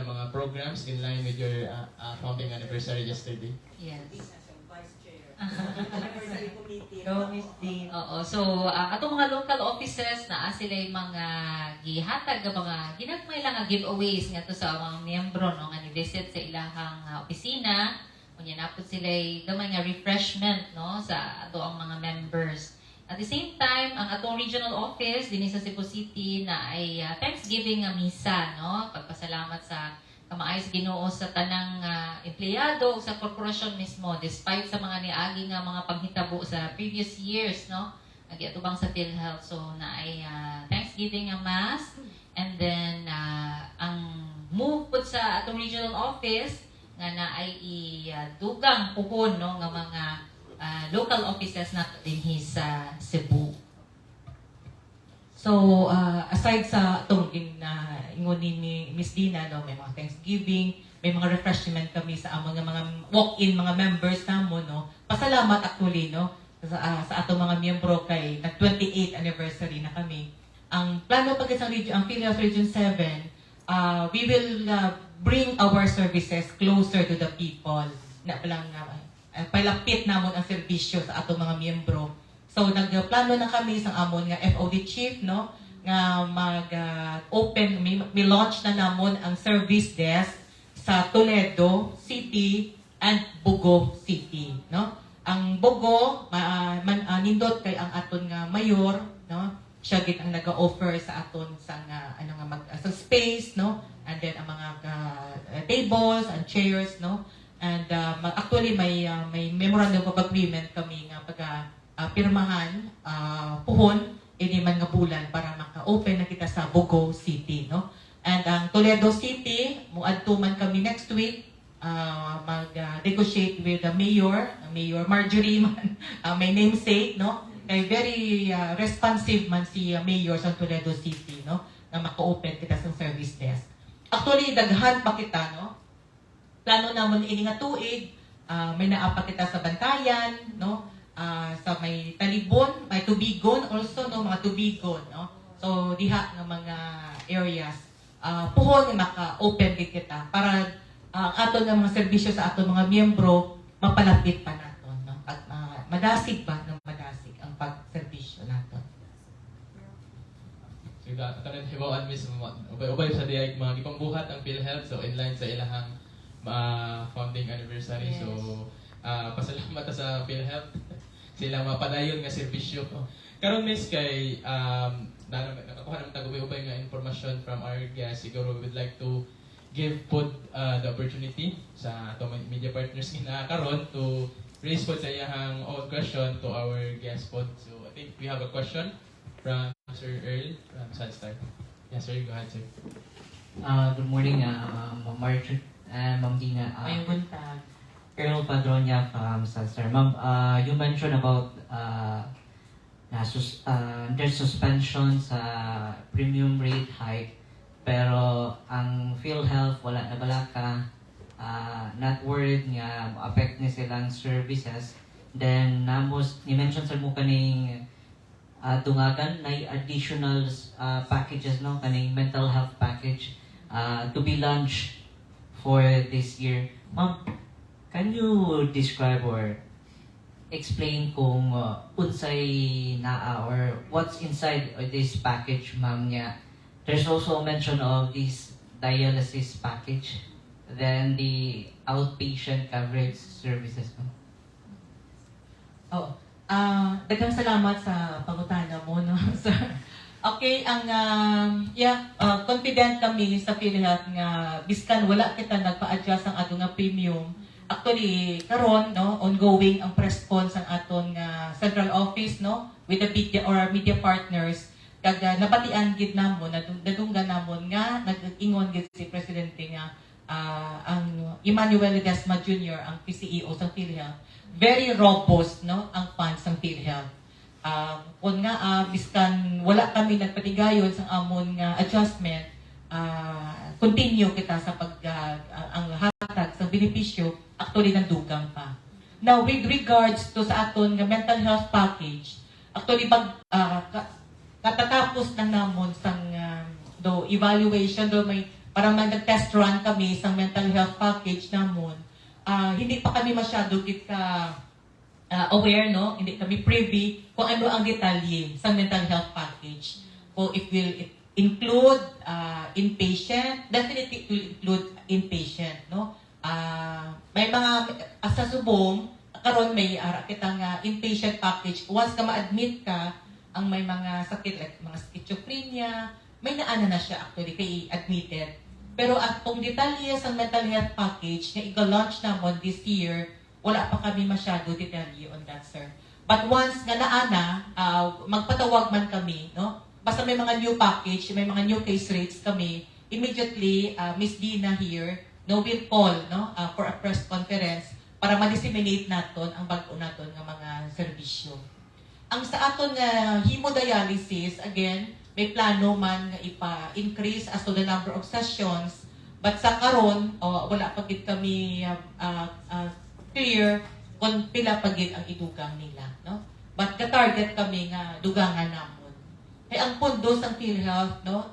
Speaker 1: mga programs in line with your founding anniversary yesterday?
Speaker 3: Yes.
Speaker 2: Go, Miss Dean.
Speaker 3: Oo. So, atong mga local offices na sila yung mga gihatag nga mga ginagmay lang nga giveaways nga to sa mga miyembro no nga ni-visit sa ilahang opisina. Unya napod sila gamay nga refreshment no sa ato ang mga members. At the same time, ang atong regional office din sa Cebu City na ay Thanksgiving nga misa, no? Pagpasalamat sa kamaay sa Ginoo sa tanang empleyado o sa korporasyon mismo despite sa mga niagi nga mga panghitabo sa previous years, no? Nagiatubang sa PhilHealth. So na ay Thanksgiving nga mass, and then ang move pud sa atong regional office nga na ay dugang puhon, no, nga mga local offices na din sa Cebu.
Speaker 4: So, aside sa itong ingon ni Miss Dina, no, may mga Thanksgiving, may mga refreshment kami sa among mga walk-in mga members namon, no. Pasalamat actually, no, sa atong mga miyembro kay nag 28th anniversary na kami. Ang plano pag sa region, ang PhilHealth Region 7, we will bring our services closer to the people. Na palang palapit namon ang serbisyo sa atong mga miyembro. So nagplano na kami sa amon nga FOD chief, no, nga mag-open may launch na namon ang service desk sa Toledo City and Bugo City, no. Ang Bugo nindot kay ang aton nga mayor, no. Siya gid ang naga-offer sa aton sa sa space, no, and then ang mga tables and chairs, no. And actually may memorandum of agreement kami nga pirmahan puhon ini man nga bulan para maka-open na kita sa Bugo City, no. And ang Toledo City muadto man kami next week mag-negotiate with the Mayor Marjorie man, may namesake, no. Kay very responsive man si Mayor sa Toledo City, no, na maka-open kita sa service desk. Actually daghan pa kita, no. Plano namon ini nga tuig, may naapa kita sa Bantayan, no, sa may Talibon, may Tubigon also, no, mga Tubigon, no. So diha nga mga areas puhon nga maka-open gid kita para aton nga mga serbisyo sa aton mga miyembro mapalapit pa naton, no, at madasig pa ng madasig ang pagserbisyo naton.
Speaker 1: So katanad hibawan mismo ubay sa diay mga gipangbuhat ang PhilHealth, so inline sa ilahang founding anniversary.
Speaker 4: Yes.
Speaker 1: So pasalamat ta sa PhilHealth sila mapadayon nga serbisyo. Karon miss kay nakakuha naman tagubay-ubay nga information from our guests. Siguro we would like to give the opportunity sa atong media partners nga karon to raise pod sa iyang own question to our guest pod. So I think we have a question from Sir Earl from Sunstar. Yes sir, go ahead sir.
Speaker 5: Good morning, Ma'am Marjorie and Ma'am Dina.
Speaker 4: May buntag.
Speaker 5: Earl Padronia from Sunstar. Ma'am, you mentioned about there's suspension sa premium rate hike, pero ang PhilHealth wala na balaka, not worried nga affect ni silang services. Then ni-mention sa mo kaning dungagan na additional packages, no, kaning mental health package to be launched for this year. Ma'am, can you describe or explain kung unsay naa or what's inside this package, ma'am, niya? There's also a mention of this dialysis package, then the outpatient coverage services, ma'am.
Speaker 4: Daghang salamat sa pangutana mo, no, sir. Okay, confident kami sa PhilHealth nga biskan wala kita nagpa-adjust ang ato nga premium. Actually, karon, no, ongoing ang response ang aton nga central office, no, with the media partners. Kag napatian gid namon, nadunggan namon nga nag-ingon gid si presidente nga ang Emmanuel Ledesma Jr., ang PCEO sa PhilHealth, very robust, no, ang funds ng PhilHealth. Kung nga biskan wala kami nagpatigayon sa amon nga adjustment, continue kita sa ang hatag sa benepisyo actually nandugang pa. Now with regards to sa aton nga mental health package, actually katatapos na namon sang do evaluation do may parang nag-test run kami sa mental health package namon. Hindi pa kami masyado aware, no, hindi kami privy kung ano ang detalye sa mental health package. Kung it will include inpatient, definitely it will include inpatient, no. May mga sa subong karon may ara kitang inpatient package. Once ka ma-admit ka, ang may mga sakit like mga schizophrenia, may naana na siya actually kay admitted. Pero atong detalye sa mental health package nga i-launch namon this year, wala pa kami masyado detalye on that, sir. But once nga naana, magpatawag man kami, no? Basta may mga new package, may mga new case rates kami, immediately Miss Dina here, no, will call, no, for a press conference para ma-disseminate naton ang bago naton nga mga serbisyo. Ang sa aton nga hemodialysis, again, may plano man nga ipa-increase as to the number of sessions, but sa karon wala pa gid kami clear kung pila pa gid ang idugang nila, no? But ka-target kami nga dugangan namon. Kay ang pondo sa PhilHealth, no,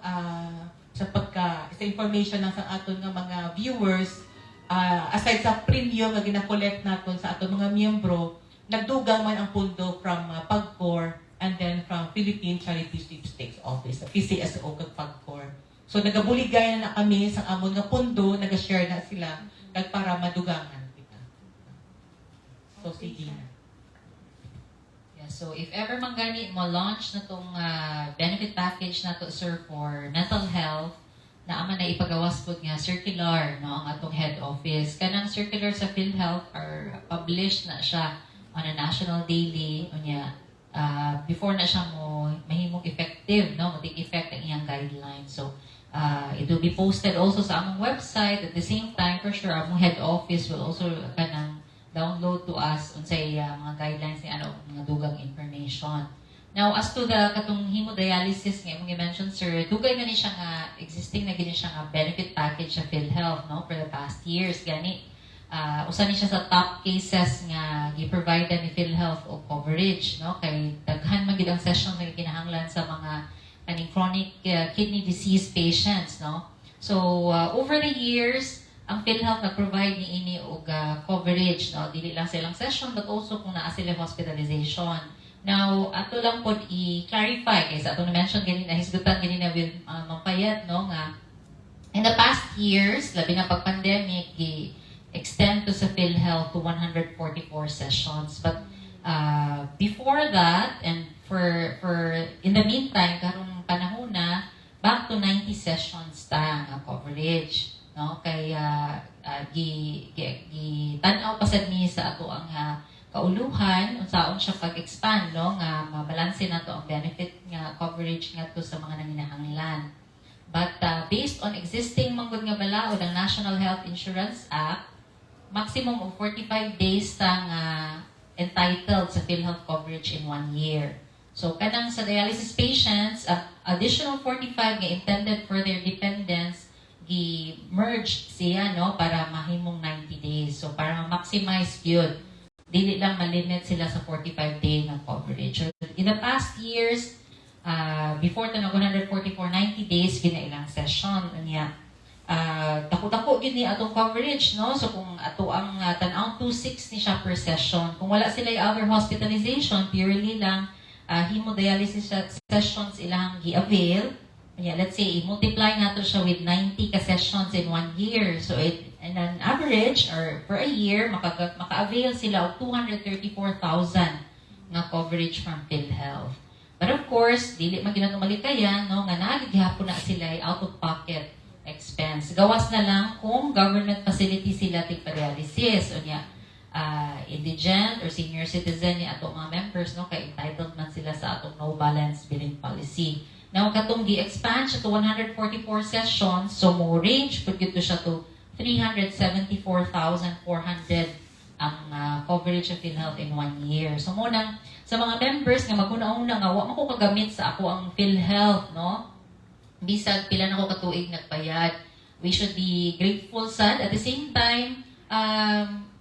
Speaker 4: sa information ng sa aton nga mga viewers, aside sa premium nga gina-collect naton sa aton mga miyembro, nagdugang man ang pondo from PAGCOR and then from Philippine Charity Sweepstakes Office, PCSO kag PAGCOR. So nagabuligay na kami sa amon nga pondo, naga-share na sila kag para madugangan kita. So sige na.
Speaker 3: Yeah, so if ever man gani mo launch na tong benefit package na to, sir, for mental health, na ama na ipagawas po nga circular, no, ang atong head office. Kanang circular sa PhilHealth are published na siya on a national daily, unya before na siya mo mahimong effective, no, mag-take effect ang iyang guidelines. So it will be posted also sa among website. At the same time, for sure, among head office will also kanang download to us unsay mga guidelines ni ano, mga dugang information. Now, as to the katong hemodialysis nga imong i-mention, sir, dugay na ni siya nga existing na gini siya nga benefit package sa PhilHealth, no, for the past years gani. Usa ni siya sa top cases nga gi-provide ni PhilHealth o coverage, no, kay daghan man gid ang session nga kinahanglan sa mga kaning chronic kidney disease patients, no. So over the years, ang PhilHealth nag-provide ni ini og coverage, no, dili lang silang session but also kung naa sila hospitalization. Now, ato lang po i-clarify, kaysa ato na-mention ganina, hisgutan ganina with Mampayat, no, nga in the past years, labi na pag-pandemic, extend to sa PhilHealth to 144 sessions. But before that, and for in the meantime, karong panahon na, back to 90 sessions ta nga coverage, no, kaya tan-aw pasad ni sa ato ang kauluhan unsaon siya pag-expand, no, nga mabalanse nato ang benefit nga coverage ngadto sa mga nanginahanglan. But based on existing manggod nga balaod ang National Health Insurance Act, maximum of 45 days sang entitled sa PhilHealth coverage in 1 year. So kanang sa dialysis patients, additional 45 nga intended for their dependents gi-merge siya, no, para mahimong 90 days. So para ma-maximize yun, dili lang malimit sila sa 45-day ng coverage. So, in the past years, before to 144, 90 days, ginailang session. Niya, dako-dako gini atong coverage, no? So kung ato ang tan-aw 2.6 ni siya per session, kung wala sila other hospitalization, purely lang hemodialysis sessions ilang gi-avail, let's say, i-multiply nato siya with 90 ka sessions in 1 year. So in an average, or per a year, maka-avail sila of 234,000 nga coverage from PhilHealth. But of course, dili man ginatong malikayan, no, nga nagigihapon na sila out-of-pocket expense. Gawas na lang kung government facility sila tig-dialysis o niya indigent or senior citizen niya atong mga members, no, kay entitled man sila sa atong no balance billing policy. Now, katong gi-expand siya to 144 sessions, so mo range pud gito siya to 374,400 ang coverage of PhilHealth in 1 year. So muna, sa mga members nga maguna-una nga, wa man ko kagamit sa ako ang PhilHealth, no? Bisag pila na ko katuig nagbayad. We should be grateful sad. At the same time,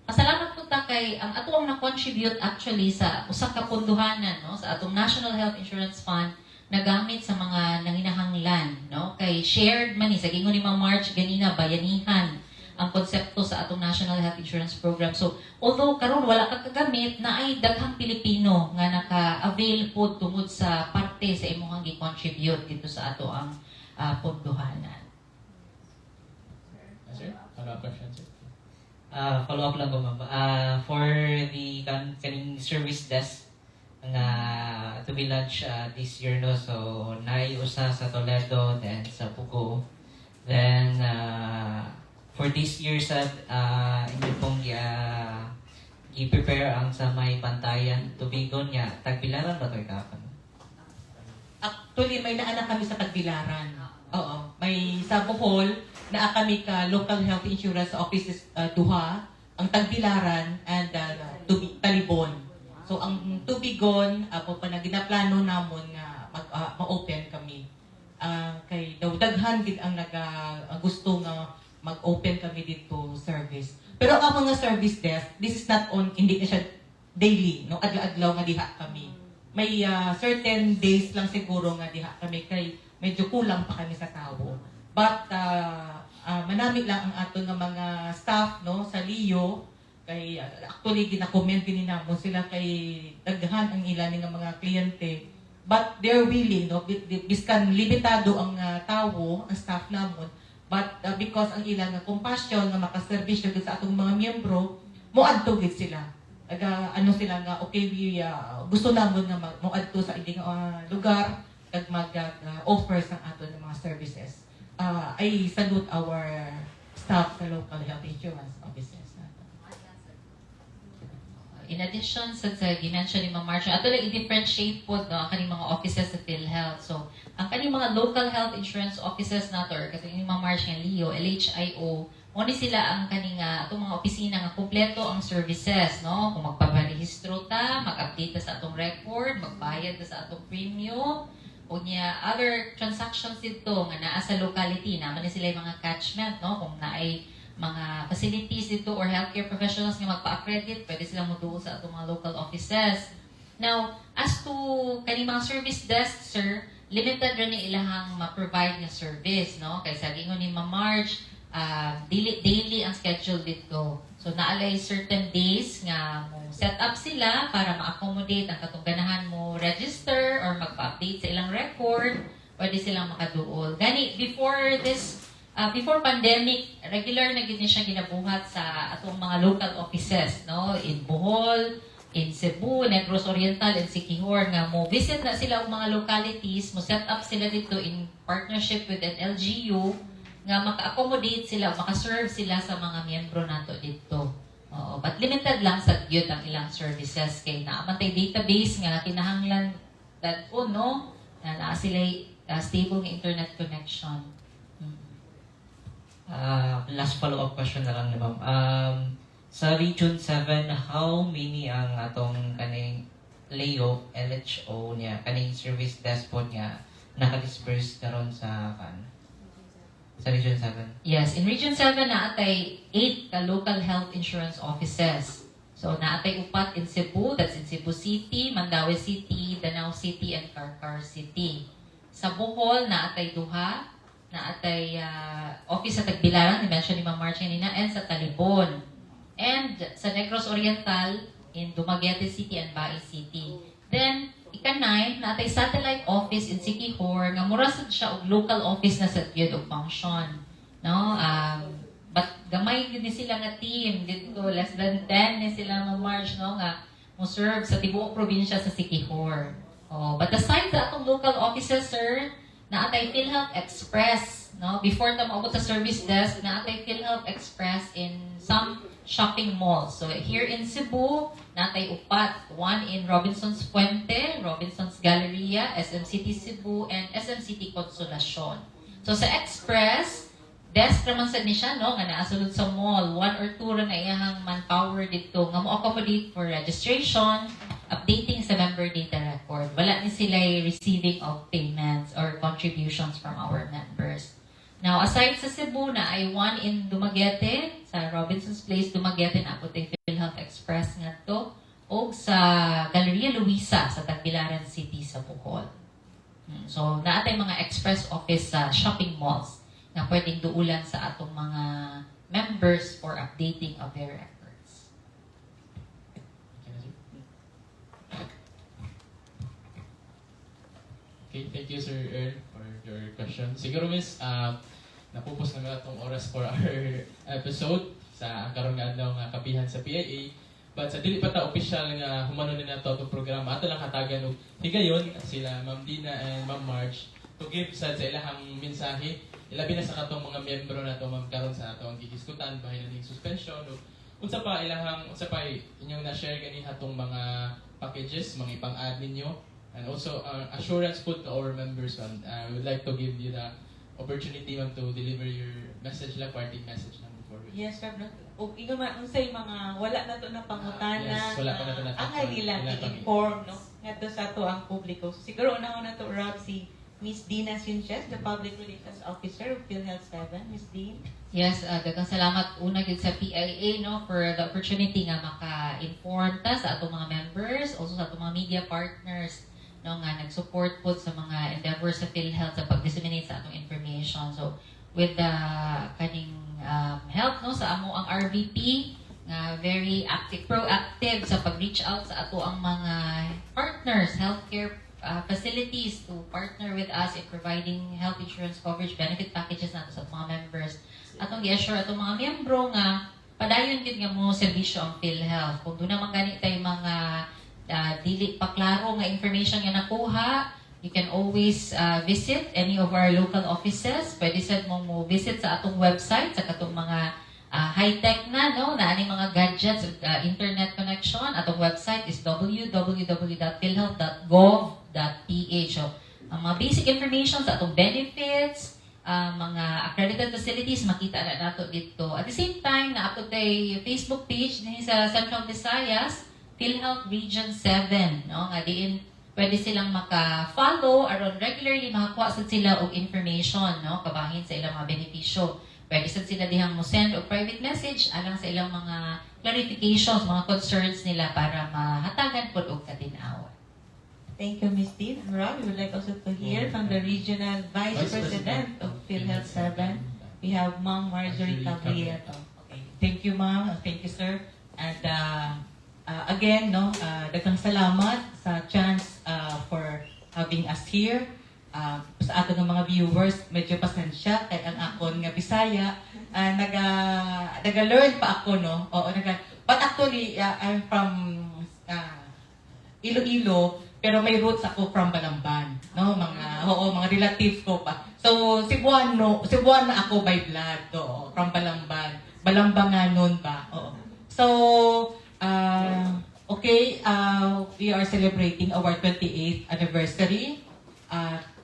Speaker 3: pasalamat po ta kay ang ato ang na-contribute actually sa usa ka punduhanan, no, sa atong National Health Insurance Fund nagamit sa mga nanginahanglan, no, kay shared man ni sa gingon ni Ma'am March ganina, bayanihan ang konsepto sa atong National Health Insurance Program. So although karon wala ka kagamit, na ay daghang Pilipino nga naka-avail po tungod sa parte sa imong gi-contribute dito sa ato ang punduhanan.
Speaker 1: Sir, follow-up question, sir.
Speaker 5: Follow up lang po, ma'am. For the service desk nga to be launched this year, no. So usa sa Toledo, then sa Pugo. Then for this year sa inyo pong i-prepare ang sa may pantayan tubigon niya Tagbilaran ba to ikapon?
Speaker 4: Actually, may naanak kami sa Tagbilaran. Oo. May sa Bohol, naa kami ka local health insurance offices duha, ang Tagbilaran and Talibon. So ang Tubigon, po pa na ginaplano namon nga ma-open kami. Kay daghan gid ang gusto nga mag-open kami dito service. Pero ang mga service desk, this is not on, hindi na siya daily, no? Adlaw-adlaw nga diha kami. May certain days lang siguro nga diha kami kay medyo kulang pa kami sa tao. But manami lang ang aton nga mga staff, no, sa LIO kay actually gina-comment din namon sila kay daghan ang ilan nga mga kliyente. But they're willing, no, biskan limitado ang tao, ang staff namon. But because ang ilang compassion nga makaserbisyo sa atong mga miyembro, moadto gid sila. Ano sila nga okay gusto namon nga moadto sa ilang lugar kag mag-offer sa aton ng mga services. I salute our staff sa local health insurance offices.
Speaker 3: In addition sa ginansya ni Ma'am Marcia, ato lang i-differentiate po no, ang kaning mga offices sa PhilHealth. So, ang kaning mga local health insurance offices nato, kasi ni Ma'am Marcia, LIO, LHIO, muna sila ang kaning atong mga opisina nga kumpleto ang services, no? Kung magpaparehistro ta, mag-update ta sa atong record, magbayad ta sa atong premium, o niya other transactions dito nga naa sa locality, naman na sila yung mga catchment, no? Kung naay mga facilities dito or healthcare professionals nga magpa-accredit, pwede silang muduol sa atong mga local offices. Now, as to kaning mga service desk, sir, limited rin ni ilahang ma-provide nga service, no? Kaya sa gingon ni Ma'am Marge, daily ang schedule dito. So, naalay certain days nga mo set up sila para ma-accommodate ang katong ganahan mo register or magpa-update sa ilang record, pwede silang makaduol. Gani, before pandemic, regular na gid siya ginabuhat sa atong mga local offices, no? In Bohol, in Cebu, Negros Oriental, and Siquijor nga mo visit na sila ang mga localities, mo set up sila dito in partnership with an LGU nga maka-accommodate sila, maka-serve sila sa mga miyembro nato dito. Oo, but limited lang sa gyud ang ilang services kay naamantay database nga kinahanglan that no, na sila stable nga internet connection.
Speaker 5: Last follow-up question na lang ni Ma'am. Sa Region 7, how many ang atong kaning LHO niya, kaning service desk po niya naka-disperse karon sa Region 7?
Speaker 3: Yes, in Region 7 naatay 8 ka local health insurance offices. So naatay upat in Cebu, that's in Cebu City, Mandaue City, Danao City, and Carcar City. Sa Bohol naatay duha, naatay office sa Tagbilaran, ni-mention ni Ma'am Marcia nina, and sa Talibon. And sa Negros Oriental, in Dumaguete City and Bae City. Then, ika-9, naatay satellite office in Siquijor, nga mura sad siya og local office na sa gyud og function. No? But gamay yun ni sila nga team dito, less than 10 ni sila Ma'am Marge, no? Nga mo serve sa tibuok probinsya sa Siquijor. But aside sa atong local offices, sir, naatay PhilHealth Express, no? Before ta maabot sa service desk, naatay PhilHealth Express in some shopping malls. So here in Cebu, naatay upat, one in Robinson's Puente, Robinson's Galleria, SM City Cebu, and SM City Consolacion. So sa Express, desk naman sa ni siya, no? Nga naasunod sa mall, 1 or 2 ra na iyahang manpower dito nga mo accommodate for registration, updating sa member data record. Wala ni sila receiving of payments or contributions from our members. Now, aside sa Cebu na ay one in Dumaguete, sa Robinson's Place, Dumaguete, na po tayo PhilHealth Express nga to, o sa Galleria Luisa sa Tagbilaran City sa Bohol. So, naatay mga express office sa shopping malls na pwedeng duulan sa atong mga members for updating of their records.
Speaker 1: Okay, thank you Sir Earl for your question. Siguro miss, napupos na nga itong oras for our episode sa karon nga adlaw nga kapihan sa PIA. But sa dili pa ta official nga humano ni nato itong programa, ato lang hatagan og higayon sila Ma'am Dina and Ma'am Marge to give sa ilahang mensahe. Ilabi na sa katong mga miyembro nato ma'am karon sa atong gihisgutan bahin na ning suspension o unsa pa inyong na-share gani hatong mga packages, mga ipang-add ninyo. And also, assurance po to our members, ma'am. I would like to give you the opportunity, ma'am, to deliver your message lang, parting message lang before we...
Speaker 2: Yes, sir. O ino man unsay mga wala na to na pangutana.
Speaker 1: Yes, wala pa na to na
Speaker 2: ang nila i-inform no ngadto sa ato ang publiko. So, siguro una na to Rob si Miss Dina Sinchez, the Public Relations Officer of PhilHealth 7. Miss Dean.
Speaker 3: Yes, daghang salamat una gyud sa PIA no for the opportunity nga maka-inform ta sa atong mga members, also sa atong mga media partners no nga nag-support po sa mga endeavors sa PhilHealth sa pag-disseminate sa atong information. So with the kaning help no sa amo ang RVP nga very active, proactive sa pag-reach out sa ato ang mga partners, healthcare facilities to partner with us in providing health insurance coverage benefit packages nato sa mga members. Atong i-assure atong mga miyembro nga padayon gyud nga mo serbisyo ang PhilHealth. Kung doon naman gani tay mga dili pa klaro nga information nga nakuha, you can always visit any of our local offices. Pwede sad mo visit sa atong website sa katong mga high-tech na no na aning mga gadgets, internet connection. Atong website is www.philhealth.gov.ph. So, ang mga basic information sa atong benefits, mga accredited facilities makita na nato dito. At the same time, na-upload tayo Facebook page din sa Central Visayas, PhilHealth Region 7, no? Nga diin pwede silang maka-follow aron regularly makakuha sad sila og information, no? Kabahin sa ilang mga benepisyo. Pwede sad sila dihang mo send og private message alang sa ilang mga clarifications, mga concerns nila para mahatagan pod og katinaw.
Speaker 2: Thank you, Miss Dean. Rob, we would like also to hear from the Regional Vice President of PhilHealth 7. We have Ma'am Marjorie Cabrieto.
Speaker 4: Okay. Thank you, ma'am. Thank you, sir. And again, no, daghang salamat sa chance for having us here. Sa ato ng mga viewers, medyo pasensya kay ang akon nga Bisaya, naga-learn pa ako, no? Oo, but actually, I'm from Iloilo, pero may roots ako from Balamban, no? Mga relatives ko pa. So, Cebuano na ako by blood, no? From Balamban. Balambanganon ba? Oo. So, okay, we are celebrating our 28th anniversary.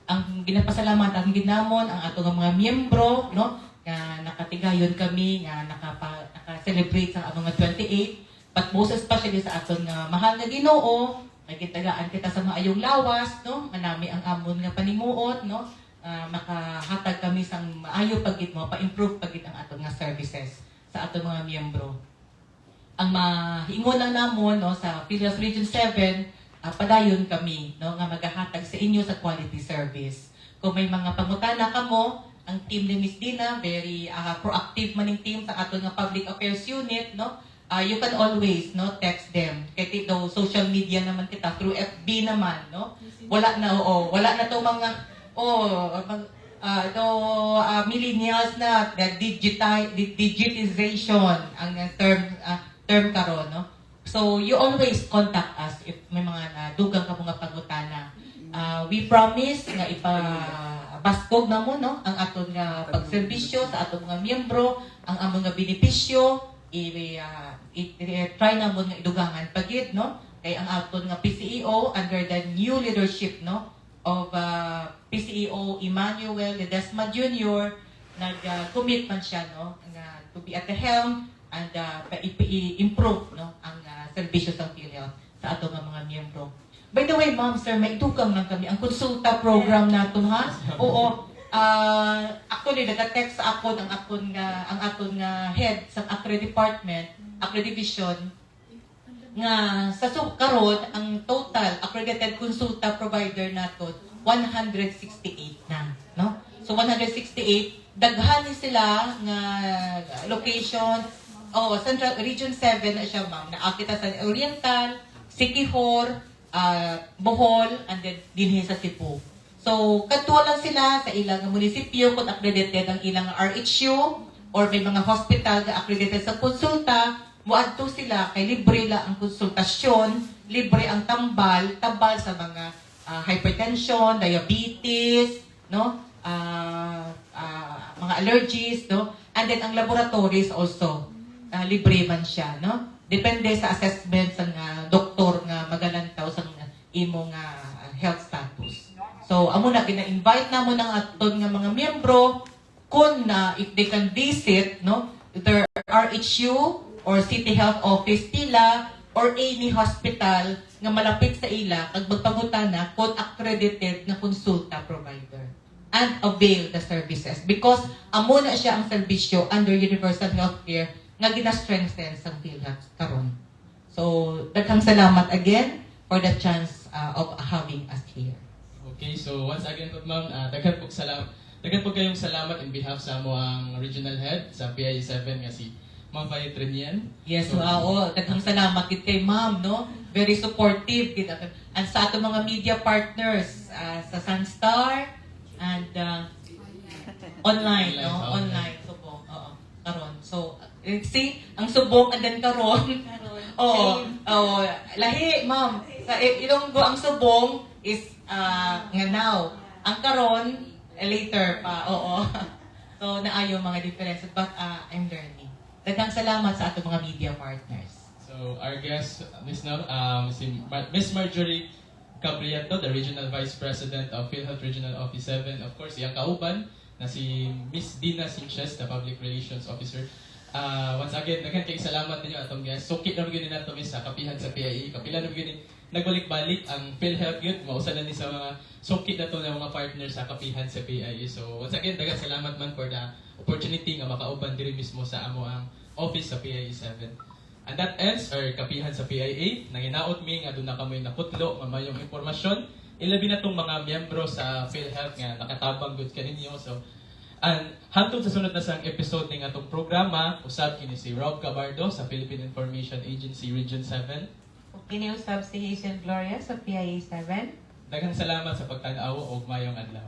Speaker 4: Ang ginapasalamat ang ginamon ang atong mga miyembro, no, nga nakatigayon kami nga naka-celebrate sa atong 28, but most especially sa atong mahal na Ginoo, nagkitagaan kita sa maayong lawas, no, manami ang amon nga panimuot, no, makahatag kami sang maayo pagit mo, pa-improve pagit ang atong nga services sa atong mga miyembro. Ang mahingon lang namon, no, sa PhilHealth Region 7, padayon kami, no, nga maghahatag sa inyo sa quality service. Kung may mga pangutana kamo, ang team ni Miss Dina, very proactive maning team sa ato nga public affairs unit, no. You can always, no, text them. Kaya ito, social media naman kita through FB naman, no. Wala na to mga millennials na digitization ang term karon, no. So, you always contact us if may mga dugang ka mga pangutana. We promise nga ipabaskog na mo, no, ang aton nga pagserbisyo sa aton mga miyembro, ang among nga benepisyo, try na mo nga idugangan pagid, no? Kay ang aton nga PCEO under the new leadership, no, of PCEO Emmanuel Ledesma Jr. nag-commit man siya, no, nga to be at the helm and i-improve, no, ang serbisyo sa PhilHealth sa ato nga mga miyembro. By the way, ma'am, sir, may tukang lang kami ang konsulta program nato, ha? Oo. Actually, nag-text sa ako ang aton nga head sa Acre Department, Acre Division, nga sa karon ang total accredited konsulta provider nato 168 na, no? So 168, daghan ni sila nga location. Central Region 7 na siya, ma'am. Naakita sa Oriental, Siquijor, Bohol, and then dinhi sa Cebu. So, kadto lang sila sa ilang munisipyo kung accredited ang ilang RHU or may mga hospital na accredited sa konsulta, muadto sila kay libre la ang konsultasyon, libre ang tabal sa mga hypertension, diabetes, no? Mga allergies, no? And then ang laboratories also libre man siya, no? Depende sa assessment sa doktor nga magalantaw sa imong health status. So amo na gina-invite namo ng aton nga mga miyembro kung if they can visit, no? Either RHU or City Health Office nila or any hospital nga malapit sa ila kag magpangutana kung accredited na konsulta provider and avail the services because amo na siya ang serbisyo under universal healthcare nga gina-strengthen sa PhilHealth karon. So daghang salamat again for the chance of having us here.
Speaker 1: Okay, so once again po ma'am, daghan po kayong salamat in behalf sa mo ang regional head sa PIA7 nga si Ma'am Faye Trinian.
Speaker 4: Yes,
Speaker 1: So,
Speaker 4: daghang salamat gid kay ma'am, no? Very supportive gid and sa ato mga media partners sa Sunstar and online, no? Online subong. Oo, karon. So, see, ang subong and then karon. Oo. Oo, lahi, ma'am. Sa Ilonggo ang subong is nga now. Ang karon later pa. Oo. So, naayo mga differences but I'm learning. Daghang salamat sa atong mga media partners.
Speaker 1: So our guest, Miss Marjorie Capriato, the Regional Vice President of PhilHealth Regional Office 7. Of course, iyang kauban na si Miss Dina Sinches, the Public Relations Officer. Once again, daghan kay salamat ninyo atong guest. Sukit na gyud nato Miss sa kapihan sa PIA. Kapila na gyud nagbalik-balik ang PhilHealth gyud mausa na ni sa mga sukit na to ng mga partners sa kapihan sa PIA. So once again, daghan salamat man for the opportunity nga makauban diri mismo sa amo ang office sa PIA7. And that ends our kapihan sa PIA. Nanginaot mi nga doon na kami naputlo mamayong impormasyon. Ilabi na tong mga miyembro sa PhilHealth nga nakatabang good kaninyo. So, and hantod sa sunod na sang episode ng atong programa, usab kini si Rob Cabardo sa Philippine Information Agency Region 7.
Speaker 2: Kiniusab si Hazel Gloria sa PIA7.
Speaker 1: Daghang salamat sa pagtan-aw og mayong adlaw.